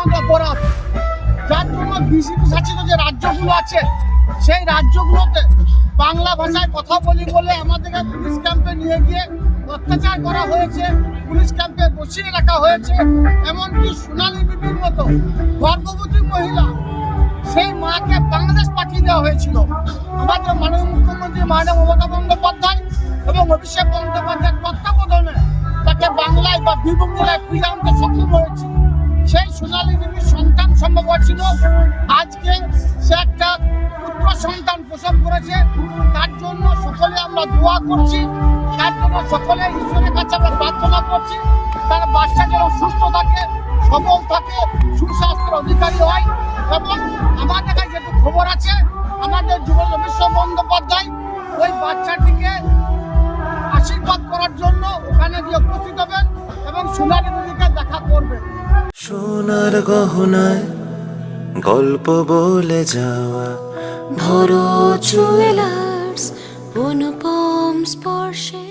পশ্চিমবঙ্গ অপরাধ, যার জন্য বিজেপি শাসিত যে রাজ্যগুলো আছে সেই রাজ্যগুলোতে বাংলা ভাষায় কথা বলি বলে আমাদেরকে পুলিশ ক্যাম্পে নিয়ে গিয়ে অত্যাচার করা হয়েছে, পুলিশ ক্যাম্পে বসিয়ে রাখা হয়েছে। এমনকি সোনালী বিবির মতো গর্ভবতী মহিলা, সেই মাকে বাংলাদেশ পাঠিয়ে দেওয়া হয়েছিল। আমাদের মাননীয় মুখ্যমন্ত্রী মাননীয় মমতা বন্দ্যোপাধ্যায় এবং অভিষেক বন্দ্যোপাধ্যায়ের তত্ত্বাবধানে তাকে বাংলায় বা বীরভূম জেলায় ফিরে আনতে সক্ষম হয়েছে। সেই সোনালী বিবির সন্তান সম্ভব ছিল, আজকে সে একটা পুত্র সন্তান প্রসব করেছে। তার জন্য সকলে আমরা দোয়া করছি, তার জন্য সকলে ঈশ্বরের কাছে আমরা প্রার্থনা করছি তার বাচ্চা যেন সুস্থ থাকে, সবল থাকে, সুস্বাস্থ্যের অধিকারী হয়। এবং আমাদের কাছে যেহেতু খবর আছে, আমাদের যুবক অভিষেক বন্দ্যোপাধ্যায় ওই বাচ্চাটিকে আশীর্বাদ করার জন্য ওখানে গিয়ে উপস্থিত হবেন এবং সোনালী বিবিকে দেখা করবেন। সোনার গহনায় গল্প বলে যাওয়া ভরত জুয়েলার্স অনুপম স্পর্শে।